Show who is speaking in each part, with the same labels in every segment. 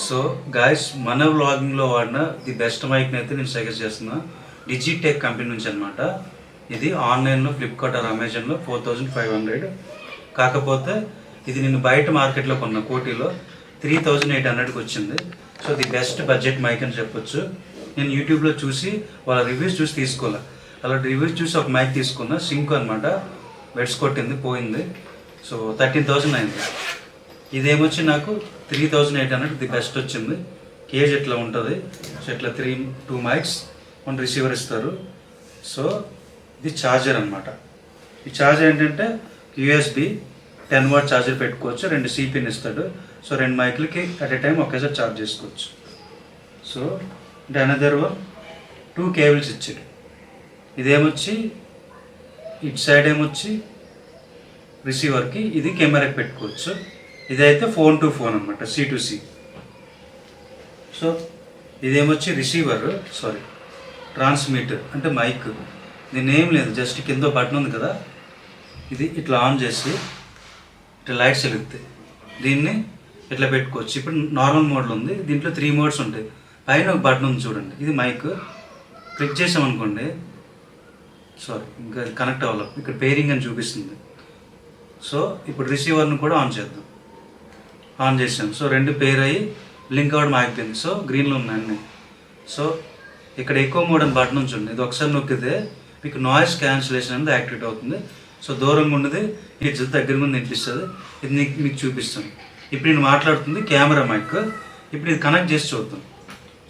Speaker 1: So guys మన వ్లాగింగ్లో వాడిన the best మైక్ని అయితే నేను సజెస్ట్ చేస్తున్నా. డిజిటెక్ కంపెనీ నుంచి అనమాట. ఇది ఆన్లైన్లో ఫ్లిప్కార్ట్ ఆర్ అమెజాన్లో 4500. కాకపోతే ఇది నేను బయట మార్కెట్లో కొన్న కోటిలో 3800కి వచ్చింది. So the best budget mic అని చెప్పొచ్చు. నేను యూట్యూబ్లో చూసి వాళ్ళ రివ్యూస్ చూసి తీసుకోవాలి. అలా రివ్యూస్ చూసి ఒక మైక్ తీసుకున్నా. సింక్ అనమాట, బెడ్స్ కొట్టింది, పోయింది. సో 13,000 అయింది. ఇదేమొచ్చి నాకు 3800 ది బెస్ట్ వచ్చింది. కేజ్ ఇట్లా ఉంటుంది. సో ఇట్లా 2 మైక్స్ 1 రిసీవర్ ఇస్తారు. సో ఇది ఛార్జర్ అనమాట. ఈ ఛార్జర్ ఏంటంటే USB 10 వాట్ ఛార్జర్ పెట్టుకోవచ్చు. 2 సిపిన్ ఇస్తాడు. సో 2 మైక్లకి అట్ ఏ టైం ఒకేసారి ఛార్జ్ చేసుకోవచ్చు. సో అంటే అనదర్ 2 కేబుల్స్ ఇచ్చాడు. ఇదేమొచ్చి ఇటు సైడ్ ఏమొచ్చి రిసీవర్కి, ఇది కెమెరాకి పెట్టుకోవచ్చు. ఇదైతే ఫోన్ టు ఫోన్ అనమాట, C2C. సో ఇదేమొచ్చి రిసీవర్, ట్రాన్స్మిటర్ అంటే మైక్. దీన్ని ఏం లేదు, జస్ట్ కింద బటన్ ఉంది కదా, ఇది ఇట్లా ఆన్ చేసి ఇట్లా లైట్స్ వెలుగుతాయి. దీన్ని ఇట్లా పెట్టుకోవచ్చు. ఇప్పుడు నార్మల్ మోడ్లో ఉంది. దీంట్లో 3 మోడ్స్ ఉంటాయి. పైన ఒక బటన్ ఉంది చూడండి, ఇది మైక్. క్లిక్ చేసామనుకోండి, ఇంకా కనెక్ట్ అవ్వాలి. ఇక్కడ పేరింగ్ అని చూపిస్తుంది. సో ఇప్పుడు రిసీవర్ని కూడా ఆన్ చేద్దాం. ఆన్ చేసాం. సో 2 పేర్ అయ్యి లింక్ అవ్వడం ఆగిపోయింది. సో గ్రీన్లో ఉన్నాయి అన్నీ. సో ఇక్కడ ఎక్కువ మోడ్ అని బటన్ ఉంచండి. ఇది ఒకసారి నొక్కితే మీకు నాయిస్ క్యాన్సిలేషన్ అనేది యాక్టివేట్ అవుతుంది. సో దూరంగా ఉన్నది ఇది దగ్గర ముందు వినిపిస్తుంది. ఇది మీకు చూపిస్తాను. ఇప్పుడు నేను మాట్లాడుతుంది కెమెరా మైక్. ఇప్పుడు ఇది కనెక్ట్ చేసి చూద్దాం.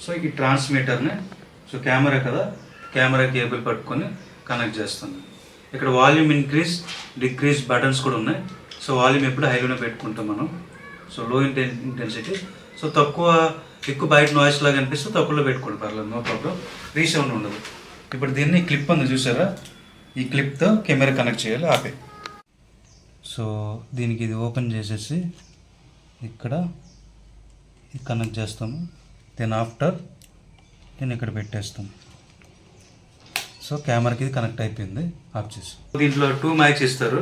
Speaker 1: సో ఈ ట్రాన్స్మిటర్ని, సో కెమెరా కదా, కెమెరా కేబుల్ పట్టుకొని కనెక్ట్ చేస్తాను. ఇక్కడ వాల్యూమ్ ఇంక్రీజ్ డిక్రీజ్ బటన్స్ కూడా ఉన్నాయి. సో వాల్యూమ్ ఎప్పుడు హైలోనే పెట్టుకుంటాం మనం. సో లో ఇంటెన్సిటీ. సో ఎక్కువ బయట నాయిస్ లాగా అనిపిస్తే తక్కువలో పెట్టుకోండి, పర్లేదు, నో ప్రాబ్లం. రీసౌండ్ ఉండదు. ఇప్పుడు దీన్ని క్లిప్ ఉంది చూసారా, ఈ క్లిప్తో కెమెరా కనెక్ట్ చేయాలి. ఆపే. సో దీనికి ఇది ఓపెన్ చేసేసి ఇక్కడ ఇది కనెక్ట్ చేస్తాము. దెన్ ఆఫ్టర్ నేను ఇక్కడ పెట్టేస్తాను. సో కెమెరాకి ఇది కనెక్ట్ అయిపోయింది. ఆఫ్ చేసి దీంట్లో 2 మైక్స్ ఇస్తారు.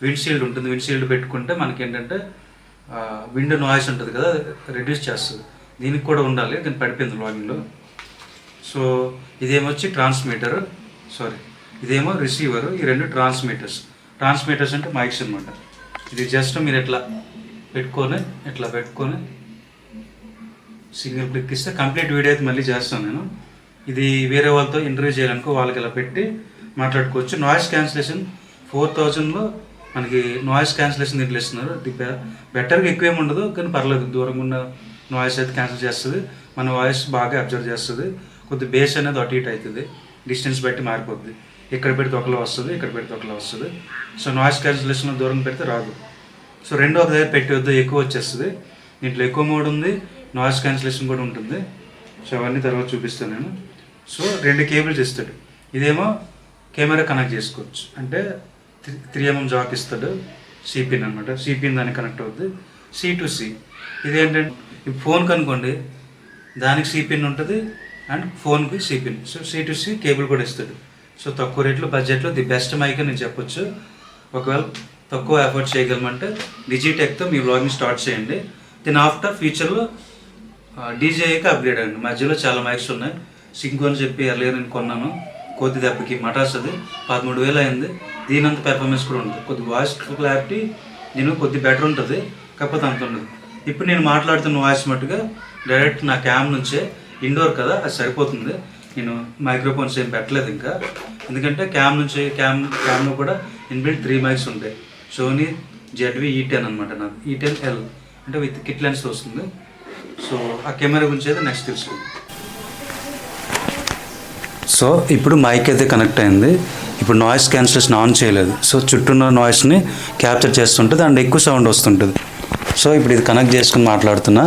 Speaker 1: విండ్షీల్డ్ ఉంటుంది. విండ్షీల్డ్ పెట్టుకుంటే మనకి ఏంటంటే విండో నాయిస్ ఉంటుంది కదా, రెడ్యూస్ చేస్తుంది. దీనికి కూడా ఉండాలి, దీన్ని పడిపోయింది లాగింగ్లో. సో ఇదేమొచ్చి ట్రాన్స్మిటర్, ఇదేమో రిసీవర్. ఈ 2 ట్రాన్స్మిటర్స్ అంటే మైక్స్ అనమాట. ఇది జస్ట్ మీరు ఇట్లా పెట్టుకొని సింగిల్ క్లిక్ ఇస్తే కంప్లీట్ వీడియో అయితే మళ్ళీ చేస్తాను నేను. ఇది వేరే వాళ్ళతో ఇంటర్వ్యూ చేయాలనుకో వాళ్ళకి ఇలా పెట్టి మాట్లాడుకోవచ్చు. నాయిస్ క్యాన్సిలేషన్ 4000లో మనకి నాయిస్ క్యాన్సిలేషన్ దీంట్లో ఇస్తున్నారు. బెటర్గా ఎక్కువ ఏమి ఉండదు, కానీ పర్లేదు. దూరంగా ఉన్న నాయిస్ అయితే క్యాన్సిల్ చేస్తుంది. మన వాయిస్ బాగా అబ్జర్వ్ చేస్తుంది. కొద్ది బేస్ అనేది అటు ఇటు అవుతుంది, డిస్టెన్స్ బట్టి మారిపోద్ది. ఇక్కడ పెడితే ఒకలా వస్తుంది, ఇక్కడ పెడితే ఒకలా వస్తుంది. సో నాయిస్ క్యాన్సిలేషన్ దూరం పెడితే రాదు. సో 2 ఒక దగ్గర పెట్టవద్దు, ఎక్కువ వచ్చేస్తుంది. దీంట్లో ఎక్కువ మోడ్ ఉంది, నాయిస్ క్యాన్సిలేషన్ కూడా ఉంటుంది. సో అవన్నీ తర్వాత చూపిస్తాను నేను. సో 2 కేబుల్స్ ఇస్తాడు. ఇదేమో కెమెరా కనెక్ట్ చేసుకోవచ్చు. అంటే 3mm జాక్ ఇస్తాడు. సిపిన్ అనమాట. సిపిన్ దానికి కనెక్ట్ అవుతుంది. C2C. ఇదేంటంటే ఇప్పుడు ఫోన్కి అనుకోండి, దానికి సిపిన్ ఉంటుంది అండ్ ఫోన్కి సిపిన్. సో C2C కేబుల్ కూడా ఇస్తాడు. సో తక్కువ రేట్లో బడ్జెట్లో ది బెస్ట్ మైక్ అని నేను చెప్పొచ్చు. ఒకవేళ తక్కువ ఎఫర్ట్ చేయగలమంటే డిజిటెక్తో మీ వ్లాగింగ్ స్టార్ట్ చేయండి. దీని ఆఫ్టర్ ఫ్యూచర్లో డీజేకి అప్గ్రేడ్ అయ్యండి. మధ్యలో చాలా మైక్స్ ఉన్నాయి. సింక్ అని చెప్పి ఎర్లియర్ నేను కొన్నాను. కొద్ది దెబ్బకి మటాస్ అది 13,000 అయింది. దీనంత పెర్ఫార్మెన్స్ కూడా ఉంటుంది. కొద్ది వాయిస్ క్లారిటీ కొద్ది బెటర్ ఉంటుంది, కాకపోతే అంత ఉండదు. ఇప్పుడు నేను మాట్లాడుతున్న వాయిస్ మట్టుగా డైరెక్ట్ నా క్యామ్ నుంచే, ఇండోర్ కదా అది సరిపోతుంది. నేను మైక్రోఫోన్స్ ఏం పెట్టలేదు ఇంకా, ఎందుకంటే క్యామ్లో కూడా ఇన్బిల్ట్ 3 మైక్స్ ఉంటాయి. సోనీ ZV-E10 అనమాట. నాకు E10L అంటే విత్ కిట్ లెన్స్ వస్తుంది. సో ఆ కెమెరా గురించి అయితే నెక్స్ట్ తెలుసుకుందాం. సో ఇప్పుడు మైక్ అయితే కనెక్ట్ అయింది. ఇప్పుడు నాయిస్ క్యాన్సిలేషన్ ఆన్ చేయలేదు. సో చుట్టూ ఉన్న నాయిస్ని క్యాప్చర్ చేస్తుంటుంది అండ్ ఎక్కువ సౌండ్ వస్తుంటుంది. సో ఇప్పుడు ఇది కనెక్ట్ చేసుకుని మాట్లాడుతున్నా.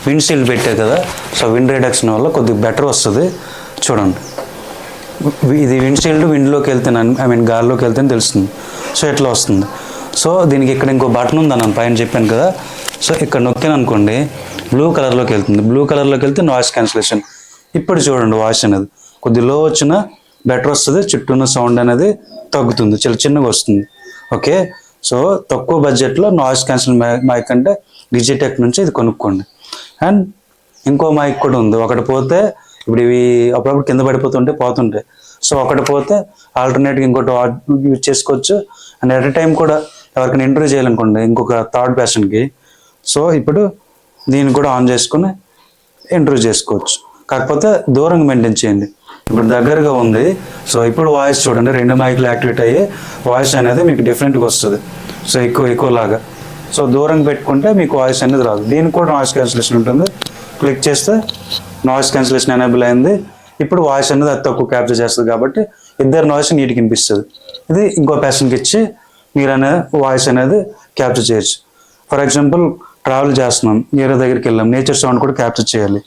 Speaker 1: విండ్షీల్డ్ పెట్టే కదా, సో విండ్ రిడక్షన్ వల్ల కొద్దిగా బెటర్ వస్తుంది. చూడండి, ఇది విండ్లోకి వెళ్తే గాల్లోకి వెళ్తే తెలుస్తుంది. సో ఎట్లా వస్తుంది. సో దీనికి ఇక్కడ ఇంకో బటన్ ఉంది అని పైన చెప్పాను కదా. సో ఇక్కడ నొక్కాను అనుకోండి, బ్లూ కలర్లోకి వెళ్తుంది. బ్లూ కలర్లోకి వెళ్తే నాయిస్ క్యాన్సిలేషన్. ఇప్పుడు చూడండి, వాయిస్ అనేది కొద్ది లో వచ్చినా బెటర్ వస్తుంది. చుట్టూ ఉన్న సౌండ్ అనేది తగ్గుతుంది, చాలా చిన్నగా వస్తుంది. ఓకే, సో తక్కువ బడ్జెట్లో నాయిస్ క్యాన్సిల్ మైక్ అంటే డిజిటెక్ నుంచి ఇది కొనుక్కోండి. అండ్ ఇంకో మైక్ కూడా ఉంది. ఒకటి పోతే ఇప్పుడు ఇవి అప్పుడప్పుడు కింద పోతుంటాయి. సో ఒకటి పోతే ఆల్టర్నేట్గా ఇంకోటి యూజ్ చేసుకోవచ్చు. అండ్ ఎట్ ఎ టైం కూడా ఎవరికైనా ఇంటర్వ్యూ చేయాలనుకోండి ఇంకొక థర్డ్ పర్సన్కి, సో ఇప్పుడు దీన్ని కూడా ఆన్ చేసుకుని ఇంటర్వ్యూ చేసుకోవచ్చు. కాకపోతే దూరంగా మెయింటైన్ చేయండి. ఇప్పుడు దగ్గరగా ఉంది. సో ఇప్పుడు వాయిస్ చూడండి, 2 మైక్లు యాక్టివేట్ అయ్యి వాయిస్ అనేది మీకు డిఫరెంట్గా వస్తుంది. సో ఎక్కువ లాగా. సో దూరంగా పెట్టుకుంటే మీకు వాయిస్ అనేది రాదు. దీనికి కూడా నాయిస్ క్యాన్సిలేషన్ ఉంటుంది. క్లిక్ చేస్తే నాయిస్ క్యాన్సిలేషన్ ఎనేబుల్ అయింది. ఇప్పుడు వాయిస్ అనేది అది తక్కువ క్యాప్చర్ చేస్తుంది కాబట్టి ఇద్దరు నాయిస్ నీట్గా వినిపిస్తుంది. ఇది ఇంకో పర్సన్కి ఇచ్చి మీరు అనేది వాయిస్ అనేది క్యాప్చర్ చేయొచ్చు. ఫర్ ఎగ్జాంపుల్ ట్రావెల్ చేస్తున్నాం, వేరే దగ్గరికి వెళ్ళాం, నేచర్ సౌండ్ కూడా క్యాప్చర్ చేయాలి.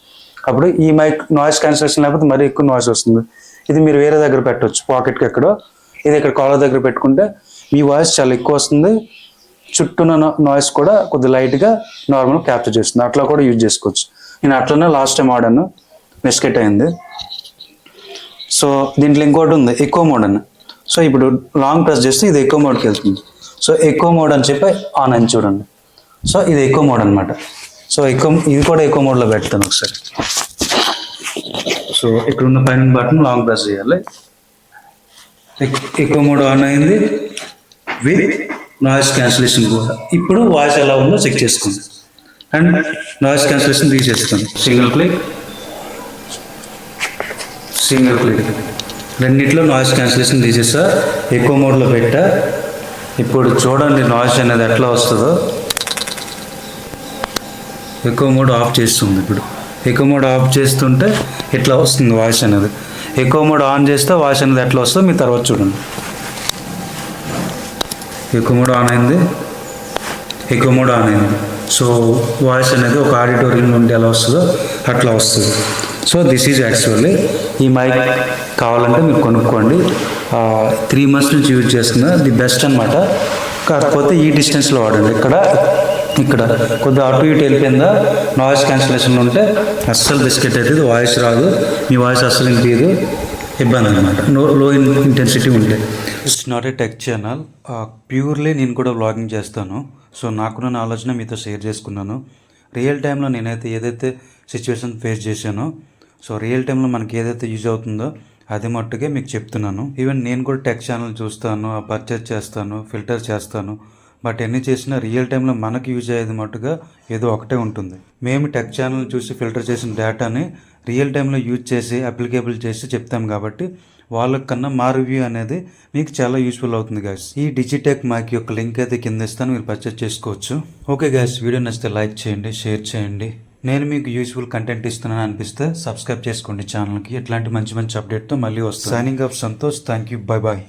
Speaker 1: అప్పుడు ఈ మైక్ నాయిస్ క్యాన్సిలేషన్ లేకపోతే మరీ ఎక్కువ నాయిస్ వస్తుంది. ఇది మీరు వేరే దగ్గర పెట్టవచ్చు, పాకెట్కి ఎక్కడో. ఇది ఇక్కడ కాలర్ దగ్గర పెట్టుకుంటే మీ వాయిస్ చాలా ఎక్కువ వస్తుంది. చుట్టూన్న నాయిస్ కూడా కొద్ది లైట్గా నార్మల్ క్యాప్చర్ చేస్తుంది. అట్లా కూడా యూజ్ చేసుకోవచ్చు. నేను అట్లనే లాస్ట్ టైం ఆడాను, మిస్కెట్ అయింది. సో దీంట్లో ఇంకోటి ఉంది, ఎక్కువ మోడ్ అని. సో ఇప్పుడు లాంగ్ ప్రెస్ చేస్తే ఇది ఎక్కువ మోడ్కి వెళ్తుంది. సో ఎక్కువ మోడ్ అని చెప్పి ఆన్ అని చూడండి. సో ఇది ఎక్కువ మోడ్ అనమాట. సో ఇది కూడా ఎక్కువ మోడ్లో పెడతాను ఒకసారి. సో ఇక్కడ ఉన్న పైన బటన్ లాంగ్ ప్రెస్ చేయాలి. ఎక్కువ మోడ్ ఆన్ అయింది విత్ నాయిస్ క్యాన్సిలేషన్ కూడా. ఇప్పుడు వాయిస్ ఎలా ఉందో చెక్ చేసుకోండి. అండ్ నాయిస్ క్యాన్సిలేషన్ తీసేసుకోండి. సింగిల్ క్లిక్ రెండిట్లో నాయిస్ క్యాన్సిలేషన్ తీసేసా, ఎక్కువ మోడ్లో పెట్టా. ఇప్పుడు చూడండి నాయిస్ అనేది ఎట్లా వస్తుందో. ఎక్కువ మోడ్ ఆఫ్ చేస్తుంది. ఇప్పుడు ఎక్కువ మోడ్ ఆఫ్ చేస్తుంటే ఇట్లా వస్తుంది వాయిస్ అనేది. ఎక్కువ మోడ్ ఆన్ చేస్తే వాయిస్ అనేది ఎట్లా వస్తుందో మీ తర్వాత చూడండి. ఎక్కువ మోడ్ ఆన్ అయింది. సో వాయిస్ అనేది ఒక ఆడిటోరియం నుండి ఎలా వస్తుందో అట్లా వస్తుంది. సో దిస్ ఈజ్ యాక్చువల్లీ ఈ మైక్ కావాలంటే మీరు కొనుక్కోండి. 3 months నుంచి యూజ్ చేస్తున్నా, ది బెస్ట్ అనమాట. కాకపోతే ఈ డిస్టెన్స్లో వాడండి. ఇక్కడ కొద్దిగా అటు ఇటు వెళ్ళిపోయిందా నాయిస్ క్యాన్సిలేషన్ ఉంటే అస్సలు బిస్కెట్ అవుతుంది, వాయిస్ రాదు, మీ వాయిస్ అస్సలు వినిపించదు, ఇబ్బంది అనమాట. లో ఇంటెన్సిటీ ఉంటే. It's not a tech channel, purely నేను కూడా వ్లాగింగ్ చేస్తాను. సో నాకున్న ఆలోచన మీతో షేర్ చేసుకున్నాను. రియల్ టైంలో నేనైతే ఏదైతే సిచ్యువేషన్ ఫేస్ చేశానో, సో రియల్ టైంలో మనకి ఏదైతే యూజ్ అవుతుందో అది మట్టుకే మీకు చెప్తున్నాను. ఈవెన్ నేను కూడా టెక్ ఛానల్ చూస్తాను, పర్చేజ్ చేస్తాను, ఫిల్టర్ చేస్తాను. బట్ ఎన్ని చేసినా రియల్ టైంలో మనకి యూజ్ అయ్యేది మట్టుగా ఏదో ఒకటే ఉంటుంది. మేము టెక్ ఛానల్ చూసి ఫిల్టర్ చేసిన డేటాని రియల్ టైంలో యూజ్ చేసి అప్లికేబుల్ చేసి చెప్తాం కాబట్టి వాళ్ళకన్నా మా రివ్యూ అనేది మీకు చాలా యూస్ఫుల్ అవుతుంది గైస్. ఈ డిజిటెక్ మైక్ యొక్క లింక్ అయితే కింద ఇస్తాను, మీరు పర్చేజ్ చేసుకోవచ్చు. ఓకే గైస్, వీడియో నచ్చితే లైక్ చేయండి, షేర్ చేయండి. నేను మీకు యూస్ఫుల్ కంటెంట్ ఇస్తున్నాను అనిపిస్తే సబ్స్క్రైబ్ చేసుకోండి ఛానల్కి. ఇట్లాంటి మంచి అప్డేట్తో మళ్ళీ వస్తాను. Signing off Santosh. Thank you. Bye bye.